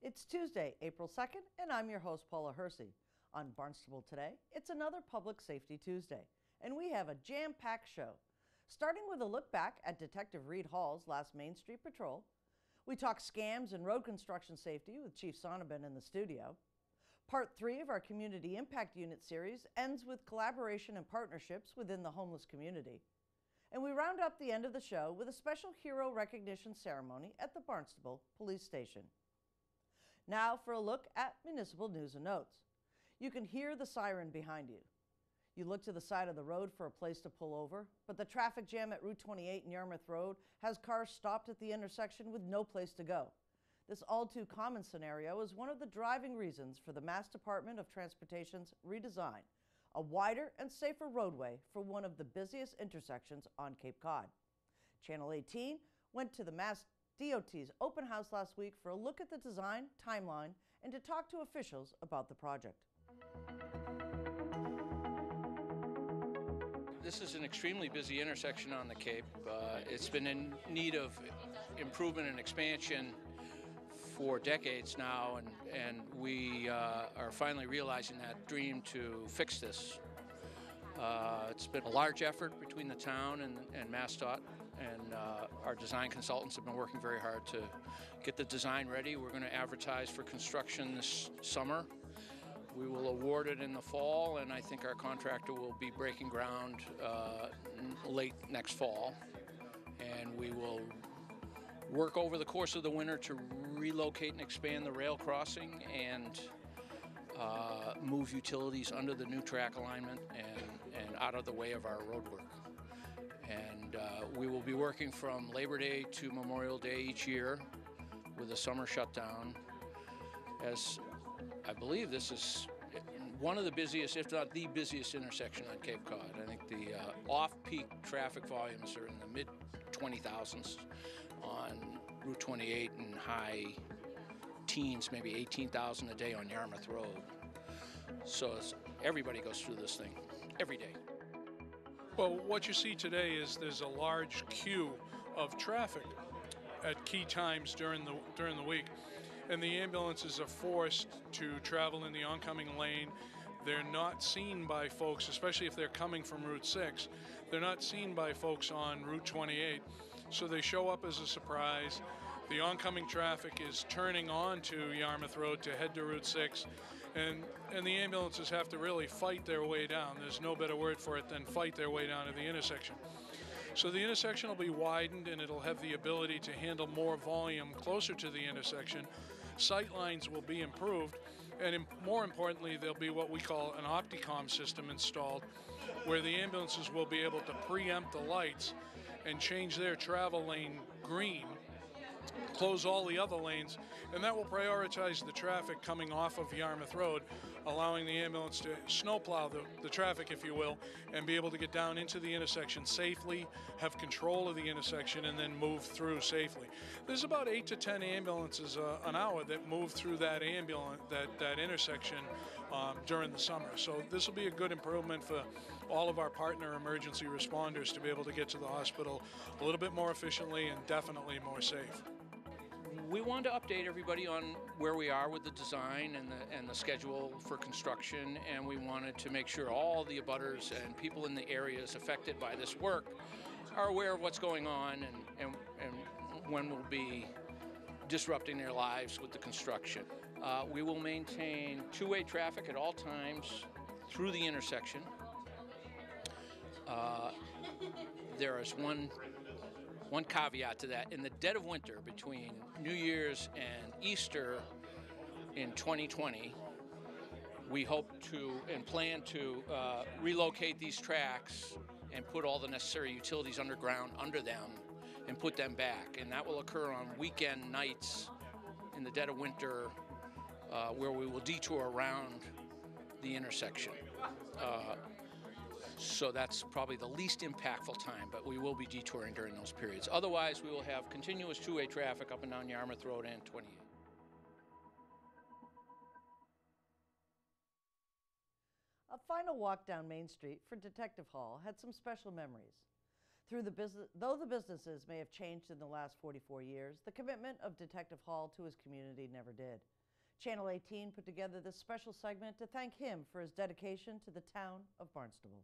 It's Tuesday, April 2nd, and I'm your host, Paula Hersey. On Barnstable Today, it's another Public Safety Tuesday, and we have a jam-packed show. Starting with a look back at Detective Reed Hall's last Main Street patrol. We talk scams and road construction safety with Chief Sonnabend in the studio. Part 3 of our Community Impact Unit series ends with collaboration and partnerships within the homeless community. And we round up the end of the show with a special hero recognition ceremony at the Barnstable Police Station. Now for a look at municipal news and notes. You can hear the siren behind you. You look to the side of the road for a place to pull over, but the traffic jam at Route 28 and Yarmouth Road has cars stopped at the intersection with no place to go. This all-too-common scenario is one of the driving reasons for the Mass Department of Transportation's redesign, a wider and safer roadway for one of the busiest intersections on Cape Cod. Channel 18 went to the Mass DOT's open house last week for a look at the design, timeline, and to talk to officials about the project. This is an extremely busy intersection on the Cape. It's been in need of improvement and expansion for decades now, and we are finally realizing that dream to fix this. It's been a large effort between the town and MassDOT, and our design consultants have been working very hard to get the design ready. We're going to advertise for construction this summer. We will award it in the fall, and I think our contractor will be breaking ground late next fall. And we will work over the course of the winter to relocate and expand the rail crossing and move utilities under the new track alignment and out of the way of our road work. And we will be working from Labor Day to Memorial Day each year with a summer shutdown, as I believe this is one of the busiest, if not the busiest intersection on Cape Cod. I think the off-peak traffic volumes are in the mid-20,000s on Route 28 and high teens, maybe 18,000 a day on Yarmouth Road. So everybody goes through this thing every day. Well, what you see today is there's a large queue of traffic at key times during the week, and the ambulances are forced to travel in the oncoming lane. They're not seen by folks, especially if they're coming from Route 6. They're not seen by folks on Route 28, so they show up as a surprise. The oncoming traffic is turning onto Yarmouth Road to head to Route 6, and the ambulances have to really fight their way down. There's no better word for it than fight their way down to the intersection. So the intersection will be widened, and it'll have the ability to handle more volume closer to the intersection. Sight lines will be improved, and more importantly, there'll be what we call an Opticom system installed, where the ambulances will be able to preempt the lights and change their travel lane green, close all the other lanes, and that will prioritize the traffic coming off of Yarmouth Road, allowing the ambulance to snowplow the traffic, if you will, and be able to get down into the intersection safely, have control of the intersection, and then move through safely. There's about 8 to 10 ambulances an hour that move through that intersection during the summer. So this will be a good improvement for all of our partner emergency responders to be able to get to the hospital a little bit more efficiently and definitely more safe. We wanted to update everybody on where we are with the design and the schedule for construction, and we wanted to make sure all the abutters and people in the areas affected by this work are aware of what's going on and when we'll be disrupting their lives with the construction. We will maintain two-way traffic at all times through the intersection. There is one caveat to that. In the dead of winter, between New Year's and Easter in 2020, we hope to and plan to relocate these tracks and put all the necessary utilities underground under them and put them back. And that will occur on weekend nights in the dead of winter, where we will detour around the intersection. So that's probably the least impactful time, but we will be detouring during those periods. Otherwise, we will have continuous two-way traffic up and down Yarmouth Road and 28. A final walk down Main Street for Detective Hall had some special memories. Though the businesses may have changed in the last 44 years, the commitment of Detective Hall to his community never did. Channel 18 put together this special segment to thank him for his dedication to the town of Barnstable.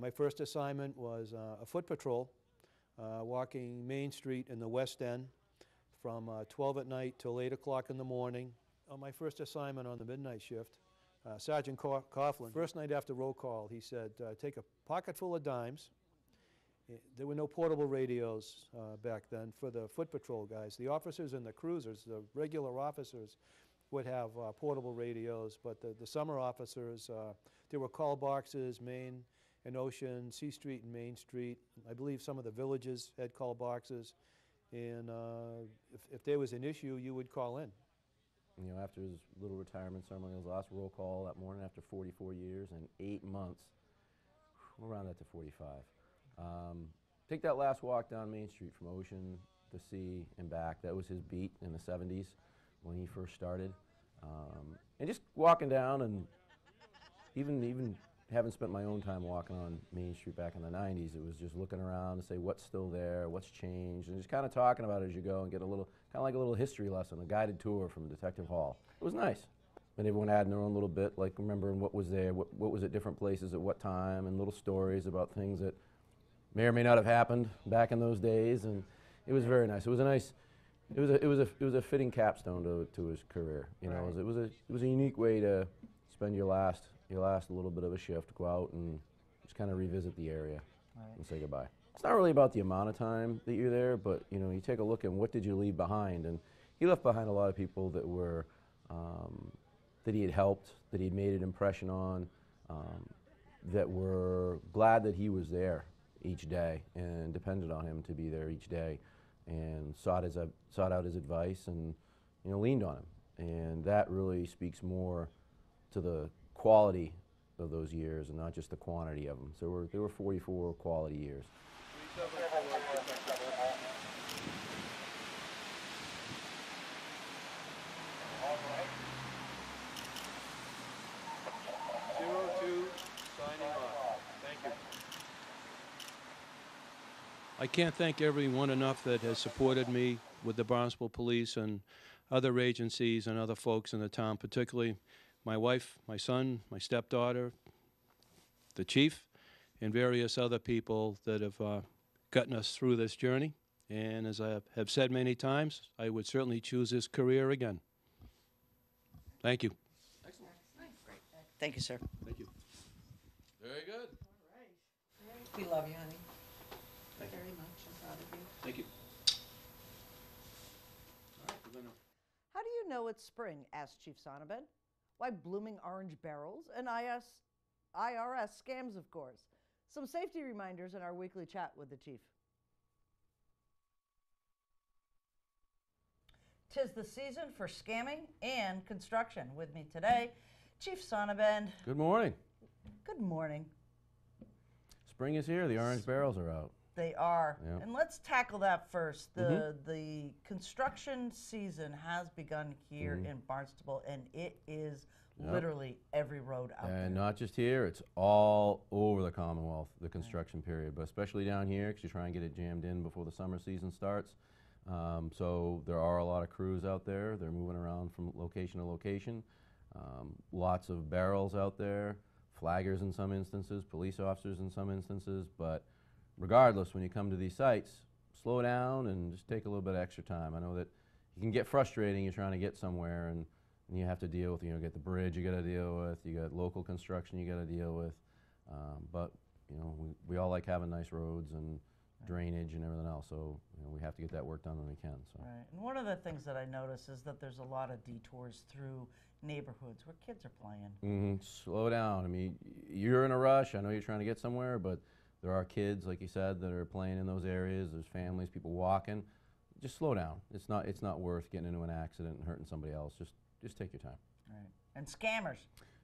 My first assignment was a foot patrol, walking Main Street in the West End from 12 at night till 8 o'clock in the morning. On my first assignment on the midnight shift, Sergeant Coughlin, first night after roll call, he said, take a pocket full of dimes. There were no portable radios back then for the foot patrol guys. The officers and the cruisers, the regular officers, would have portable radios, but the summer officers, there were call boxes, Main and Ocean, C Street and Main Street. I believe some of the villages had call boxes, and if there was an issue, you would call in. You know, after his little retirement ceremony, his last roll call that morning after 44 years and 8 months, we'll round that to 45. Take that last walk down Main Street from Ocean to Sea and back. That was his beat in the 70s when he first started. And just walking down, and even having spent my own time walking on Main Street back in the 90s, it was just looking around to say what's still there, what's changed, and just kind of talking about it as you go and get a little, kind of like a little history lesson, a guided tour from Detective Hall. It was nice. And everyone adding their own little bit, like remembering what was there, what was at different places at what time, and little stories about things that may or may not have happened back in those days, and it was very nice. It was a nice, it was a fitting capstone to his career. You know, it was a unique way to spend your last little bit of a shift, go out and just kind of revisit the area and say goodbye. It's not really about the amount of time that you're there, but you know, you take a look at what did you leave behind, and he left behind a lot of people that were that he had helped, that he'd made an impression on, that were glad that he was there each day and depended on him to be there each day, and sought out his advice and, you know, leaned on him. And that really speaks more to the quality of those years and not just the quantity of them. So there were 44 quality years. I can't thank everyone enough that has supported me with the Barnstable Police and other agencies and other folks in the town, particularly my wife, my son, my stepdaughter, the chief, and various other people that have gotten us through this journey. And as I have said many times, I would certainly choose this career again. Thank you. Excellent. Thank you, sir. Thank you. Very good. All right. We love you, honey. Thank you. Very much. I'm proud of you. Thank you. All right, we're gonna. How do you know it's spring? Asked Chief Sonnabend. Why, blooming orange barrels and IRS scams, of course. Some safety reminders in our weekly chat with the chief. 'Tis the season for scamming and construction. With me today, Chief Sonnabend. Good morning. Good morning. Spring is here. The orange barrels are out. They are. Yep. And let's tackle that first. The construction season has begun here in Barnstable, and it is literally every road out there. And not just here, it's all over the Commonwealth, the construction period, but especially down here because you try and get it jammed in before the summer season starts. So there are a lot of crews out there. They're moving around from location to location. Lots of barrels out there, flaggers in some instances, police officers in some instances, but regardless, when you come to these sites, slow down and just take a little bit of extra time. I know that it can get frustrating. You're trying to get somewhere and you have to deal with, you know, get the bridge you got to deal with, you got local construction you got to deal with. But, you know, we all like having nice roads and drainage and everything else, so you know, we have to get that work done when we can. So. Right. And one of the things that I notice is that there's a lot of detours through neighborhoods where kids are playing. Slow down. I mean, you're in a rush. I know you're trying to get somewhere, but there are kids, like you said, that are playing in those areas. There's families, people walking. Just slow down. It's not worth getting into an accident and hurting somebody else. Just take your time. Right. And scammers,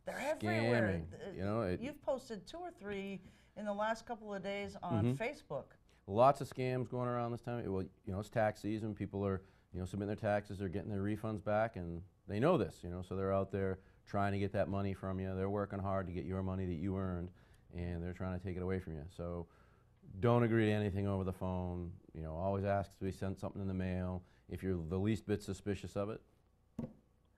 they're everywhere. You know, you've posted 2 or 3 in the last couple of days on Facebook. Lots of scams going around this time. Well, you know, it's tax season. People are, you know, submitting their taxes. They're getting their refunds back, and they know this, you know, so they're out there trying to get that money from you. They're working hard to get your money that you earned, and they're trying to take it away from you. So don't agree to anything over the phone. You know, always ask to be sent something in the mail. If you're the least bit suspicious of it,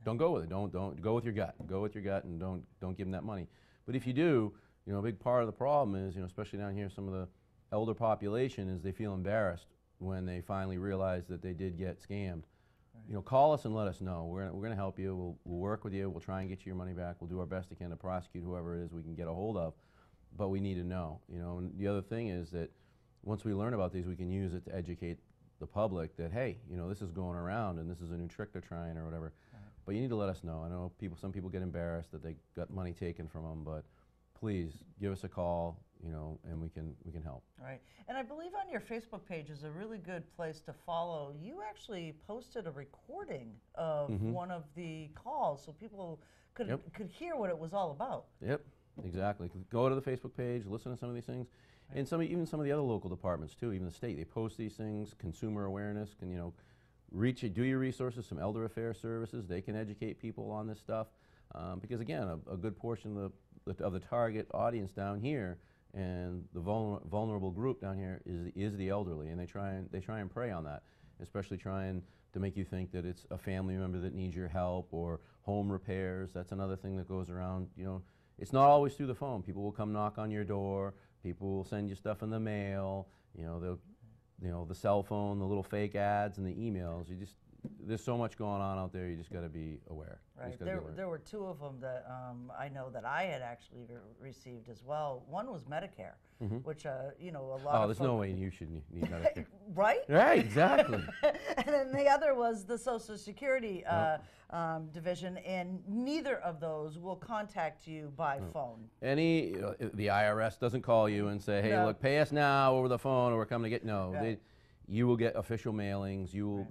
don't go with it. Don't go with your gut. Go with your gut, and don't give them that money. But if you do, you know, a big part of the problem is, you know, especially down here, some of the elder population is they feel embarrassed when they finally realize that they did get scammed. You know, call us and let us know. We're gonna help you. We'll work with you. We'll try and get you your money back. We'll do our best again to prosecute whoever it is we can get a hold of. But we need to know. You know, and the other thing is that once we learn about these, we can use it to educate the public that, hey, you know, this is going around and this is a new trick they're trying or whatever. But you need to let us know. I know some people get embarrassed that they got money taken from them, but please give us a call, you know, and we can help. Right. And I believe on your Facebook page is a really good place to follow. You actually posted a recording of one of the calls so people could hear what it was all about. Yep, exactly. Go to the Facebook page, listen to some of these things. And even some of the other local departments too, even the state, they post these things. Consumer awareness can, you know, do your resources, some elder affairs services, they can educate people on this stuff. Because again, a good portion of the target audience down here and the vulnerable group down here is the elderly, and they try and prey on that, especially trying to make you think that it's a family member that needs your help, or home repairs. That's another thing that goes around. You know, it's not always through the phone. People will come knock on your door. People will send you stuff in the mail. You know, the cell phone, the little fake ads, and the emails. There's so much going on out there. You just got to be aware. Right. There were two of them that I know that I had actually received as well. One was Medicare, which you know, a lot. Oh, there's no way you should need Medicare. Right. Right. Exactly. And then the other was the Social Security division, and neither of those will contact you by phone. The IRS doesn't call you and say, hey, look, pay us now over the phone, or we're coming to get. No, you will get official mailings. You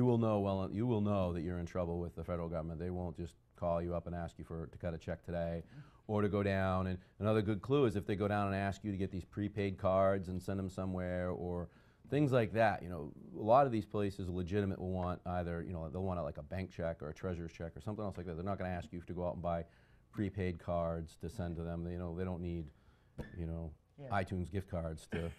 will know that you're in trouble with the federal government. They won't just call you up and ask you to cut a check today, or to go down. And another good clue is if they go down and ask you to get these prepaid cards and send them somewhere, or things like that. You know, a lot of these places legitimate will want either, you know, they'll want like a bank check or a treasurer's check or something else like that. They're not going to ask you to go out and buy prepaid cards to send to them. You know, they don't need, you know, iTunes gift cards to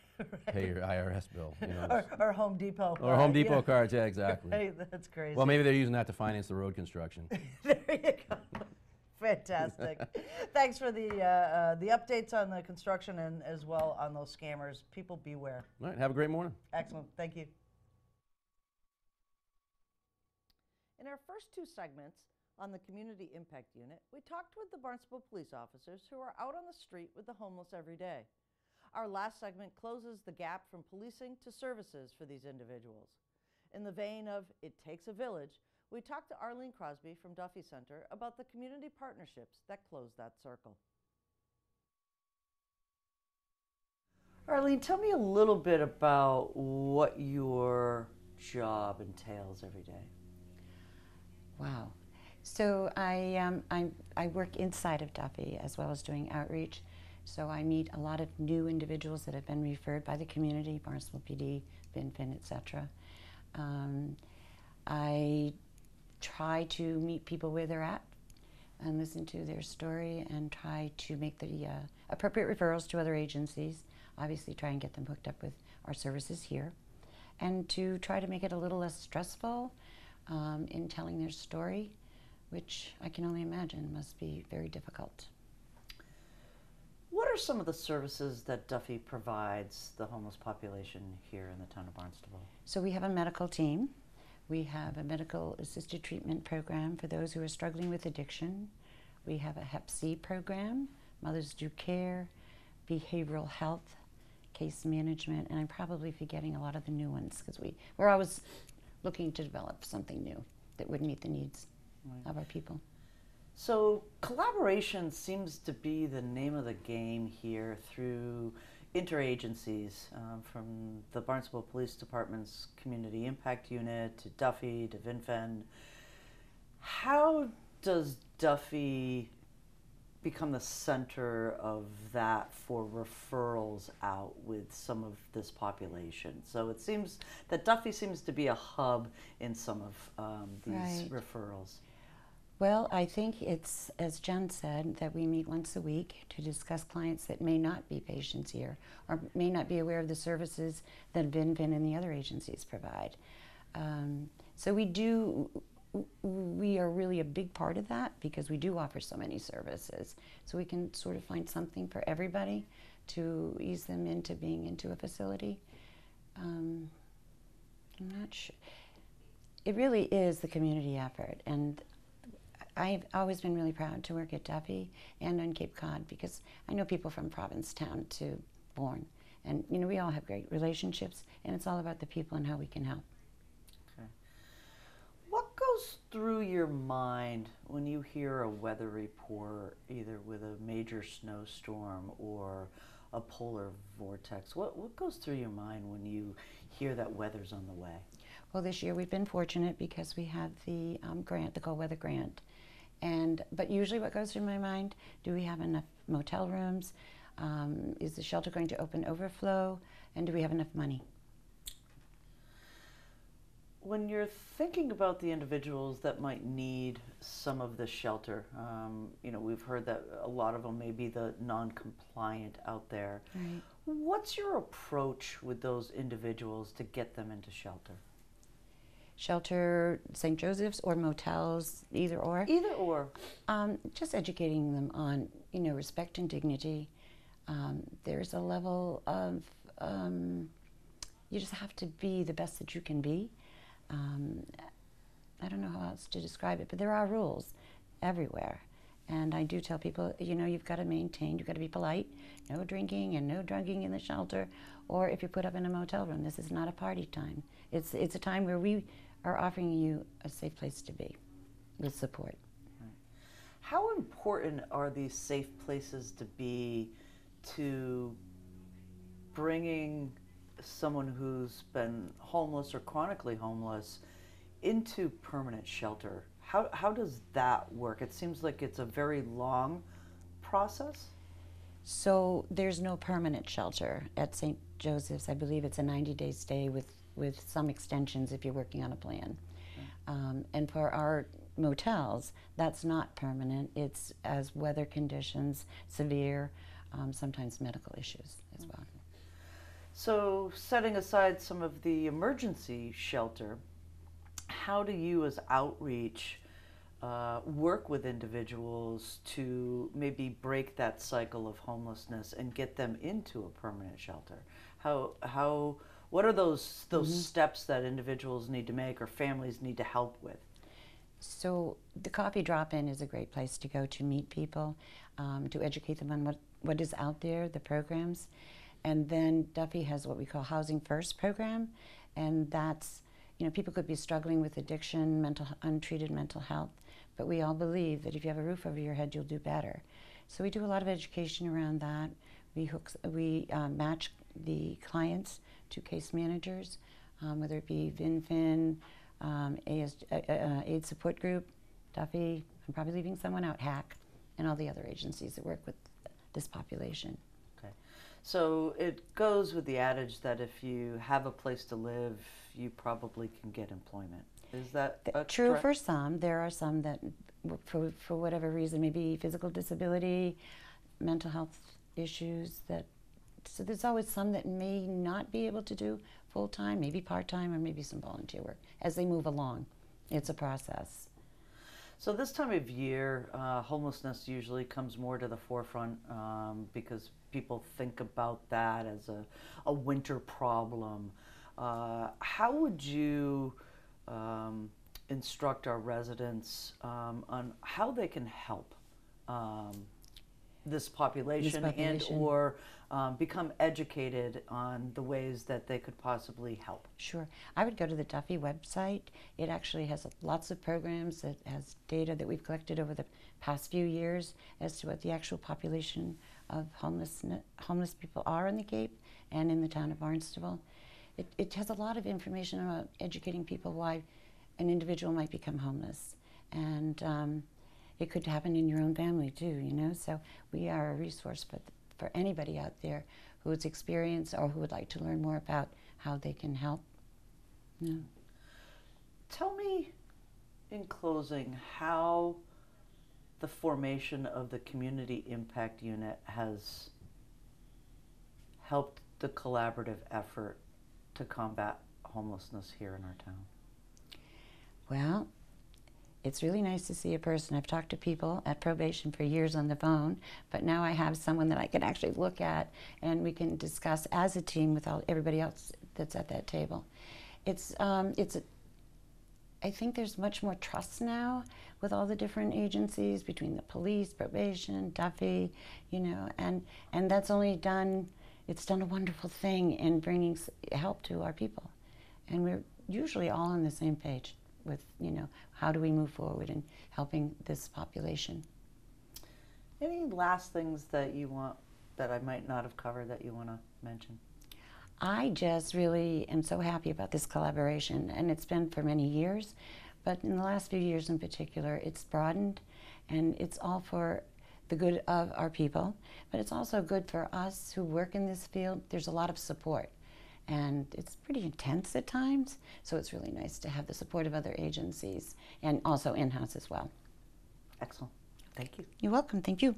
pay your IRS bill. You know, or Home Depot. Or Home Depot cards, yeah, exactly. Hey, that's crazy. Well, maybe they're using that to finance the road construction. There you go. Fantastic. Thanks for the updates on the construction and as well on those scammers. People beware. All right, have a great morning. Excellent. Thank you. In our first two segments on the Community Impact Unit, we talked with the Barnstable police officers who are out on the street with the homeless every day. Our last segment closes the gap from policing to services for these individuals. In the vein of It Takes a Village, we talked to Arlene Crosby from Duffy Center about the community partnerships that close that circle. Arlene, tell me a little bit about what your job entails every day. Wow. So I work inside of Duffy as well as doing outreach. So I meet a lot of new individuals that have been referred by the community, Barnstable PD, BinFin, etc. I try to meet people where they're at and listen to their story and try to make the appropriate referrals to other agencies. Obviously try and get them hooked up with our services here, and to try to make it a little less stressful in telling their story, which I can only imagine must be very difficult. What are some of the services that Duffy provides the homeless population here in the town of Barnstable? So we have a medical team. We have a medical assisted treatment program for those who are struggling with addiction. We have a Hep C program, Mothers Do Care, behavioral health, case management, and I'm probably forgetting a lot of the new ones because we're always looking to develop something new that would meet the needs of our people. So collaboration seems to be the name of the game here through interagencies, from the Barnstable Police Department's Community Impact Unit to Duffy to VinFen. How does Duffy become the center of that for referrals out with some of this population? So it seems that Duffy seems to be a hub in some of these referrals. Well, I think it's, as Jen said, that we meet once a week to discuss clients that may not be patients here or may not be aware of the services that VIN and the other agencies provide. So we are really a big part of that because we do offer so many services. So we can sort of find something for everybody to ease them into being into a facility. I'm not sure. It really is the community effort, and I've always been really proud to work at Duffy and on Cape Cod because I know people from Provincetown to Bourne, and you know we all have great relationships, and it's all about the people and how we can help. Okay. What goes through your mind when you hear a weather report, either with a major snowstorm or a polar vortex? What goes through your mind when you hear that weather's on the way? Well, this year we've been fortunate because we have the grant, the cold weather grant. But usually what goes through my mind, do we have enough motel rooms? Is the shelter going to open overflow? And do we have enough money? When you're thinking about the individuals that might need some of the shelter, you know, we've heard that a lot of them may be the non-compliant out there. Right. What's your approach with those individuals to get them into shelter? Shelter, St. Joseph's, or motels, either or? Either or. Just educating them on, you know, respect and dignity. There's a level of, you just have to be the best that you can be. I don't know how else to describe it, but there are rules everywhere. And I do tell people, you know, you've got to maintain, you've got to be polite, no drinking and no drugging in the shelter, or if you're put up in a motel room, this is not a party time. It's a time where we are offering you a safe place to be with support. Right. How important are these safe places to be to bringing someone who's been homeless or chronically homeless into permanent shelter? How does that work? It seems like it's a very long process. So there's no permanent shelter at St. Joseph's. I believe it's a 90-day stay with some extensions if you're working on a plan. And for our motels, that's not permanent. It's as weather conditions, severe, sometimes medical issues as well. So setting aside some of the emergency shelter, how do you as outreach work with individuals to maybe break that cycle of homelessness and get them into a permanent shelter? What are those steps that individuals need to make or families need to help with? So the coffee drop-in is a great place to go to meet people, to educate them on what is out there, the programs. And then Duffy has what we call Housing First program, and that's, you know, people could be struggling with addiction, untreated mental health, but we all believe that if you have a roof over your head, you'll do better. So we do a lot of education around that. We match the clients to case managers, whether it be VIN, AIDS Support Group, Duffy, I'm probably leaving someone out, HAC, and all the other agencies that work with this population. Okay. So it goes with the adage that if you have a place to live, you probably can get employment. Is that true correct? for some? There are some that, for whatever reason, maybe physical disability, mental health issues, so there's always some that may not be able to do full-time, maybe part-time, or maybe some volunteer work as they move along. It's a process. So this time of year, homelessness usually comes more to the forefront because people think about that as a winter problem. How would you instruct our residents on how they can help this population and or become educated on the ways that they could possibly help? Sure. I would go to the Duffy website. It actually has lots of programs. It has data that we've collected over the past few years as to what the actual population of homeless people are in the Cape and in the town of Barnstable. It has a lot of information about educating people why an individual might become homeless. And it could happen in your own family too, you know? So we are a resource for anybody out there who's experienced or who would like to learn more about how they can help. Yeah. Tell me, in closing, how the formation of the Community Impact Unit has helped the collaborative effort to combat homelessness here in our town? Well, it's really nice to see a person. I've talked to people at probation for years on the phone, but now I have someone that I can actually look at and we can discuss as a team with everybody else that's at that table. I think there's much more trust now with all the different agencies between the police, probation, Duffy, you know, and that's only done, it's done a wonderful thing in bringing help to our people. And we're usually all on the same page with, you know, how do we move forward in helping this population. Any last things that you want, that I might not have covered, that you want to mention? I just really am so happy about this collaboration, and it's been for many years, but in the last few years in particular, it's broadened, and it's all for the good of our people, but it's also good for us who work in this field. There's a lot of support, and it's pretty intense at times, so it's really nice to have the support of other agencies, and also in-house as well. Excellent. Thank you. You're welcome. Thank you.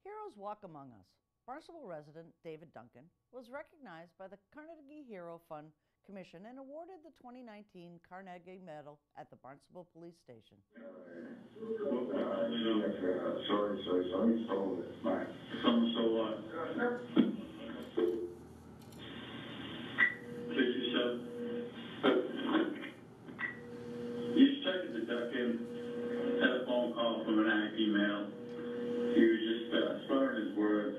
Heroes walk among us. Barnstable resident David Duncan was recognized by the Carnegie Hero Fund Commission and awarded the 2019 Carnegie Medal at the Barnstable Police Station. Sorry. So it's mine. So what? You started the Duncan, had a phone call from an IP male. He was just slurring his words.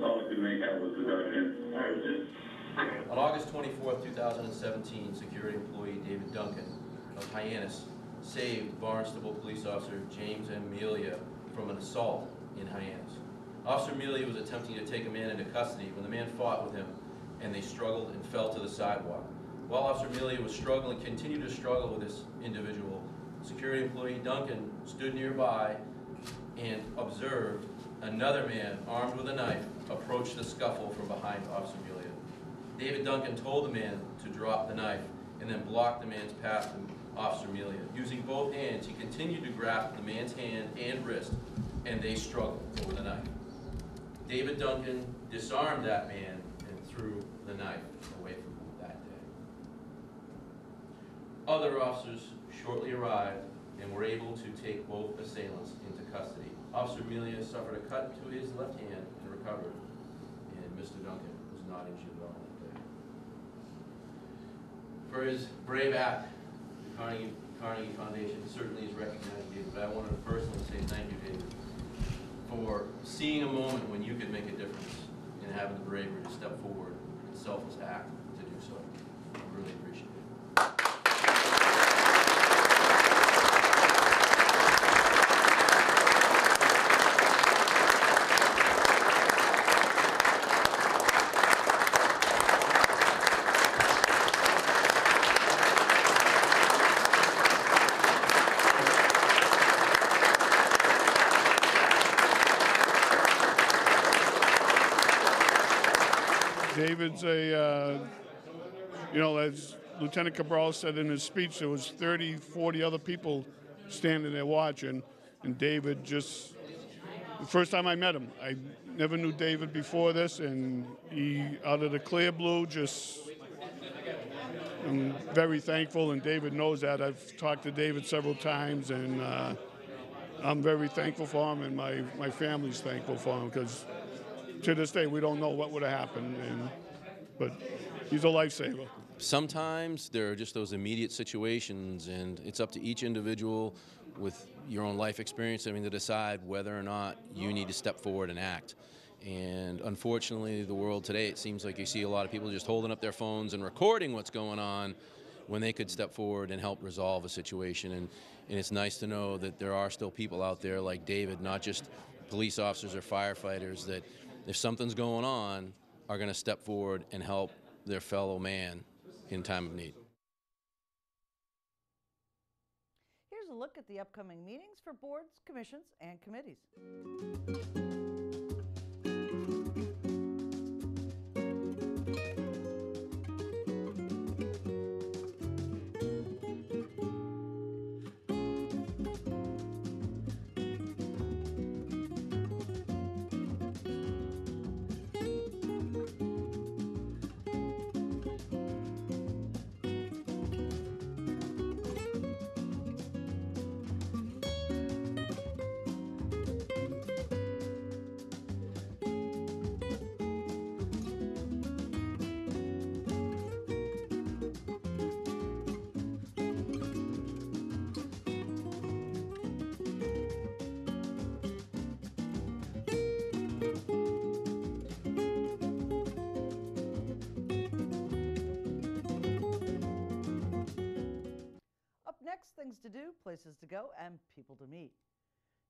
All I could make out was the Duncan. On August 24th, 2017, security employee David Duncan of Hyannis saved Barnstable police officer James Amelia from an assault in Hyannis. Officer Amelia was attempting to take a man into custody when the man fought with him and they struggled and fell to the sidewalk. While Officer Amelia was struggling, continued to struggle with this individual, security employee Duncan stood nearby and observed another man armed with a knife approach the scuffle from behind Officer Amelia. David Duncan told the man to drop the knife and then blocked the man's path to Officer Amelia. Using both hands, he continued to grasp the man's hand and wrist, and they struggled over the knife. David Duncan disarmed that man and threw the knife away from him that day. Other officers shortly arrived and were able to take both assailants into custody. Officer Amelia suffered a cut to his left hand and recovered, and Mr. Duncan was not injured at all that day. For his brave act, the Carnegie Foundation certainly has recognized David, but I wanted to personally say thank you, David, for seeing a moment when you could make a difference and having the bravery to step forward and selfless act to do so. I really appreciate it. David's as Lieutenant Cabral said in his speech, there was 30, 40 other people standing there watching, and David just, the first time I met him, I never knew David before this, and he, out of the clear blue, I'm very thankful, and David knows that. I've talked to David several times, and I'm very thankful for him, and my family's thankful for him, because to this day, we don't know what would have happened, but he's a lifesaver. Sometimes there are just those immediate situations, and it's up to each individual with your own life experience, to decide whether or not you need to step forward and act. And unfortunately, the world today, it seems like you see a lot of people just holding up their phones and recording what's going on when they could step forward and help resolve a situation. And it's nice to know that there are still people out there like David, not just police officers or firefighters, that if something's going on, are going to step forward and help their fellow man in time of need. Here's a look at the upcoming meetings for boards, commissions, and committees. things to do, places to go, and people to meet.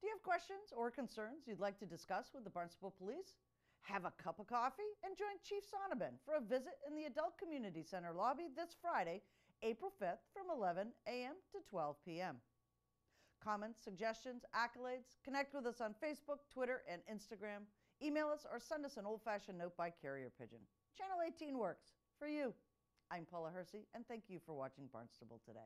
Do you have questions or concerns you'd like to discuss with the Barnstable Police? Have a cup of coffee and join Chief Sonneman for a visit in the Adult Community Center lobby this Friday, April 5th from 11 a.m. to 12 p.m. Comments, suggestions, accolades, connect with us on Facebook, Twitter, and Instagram. Email us or send us an old-fashioned note by carrier pigeon. Channel 18 works for you. I'm Paula Hersey, and thank you for watching Barnstable Today.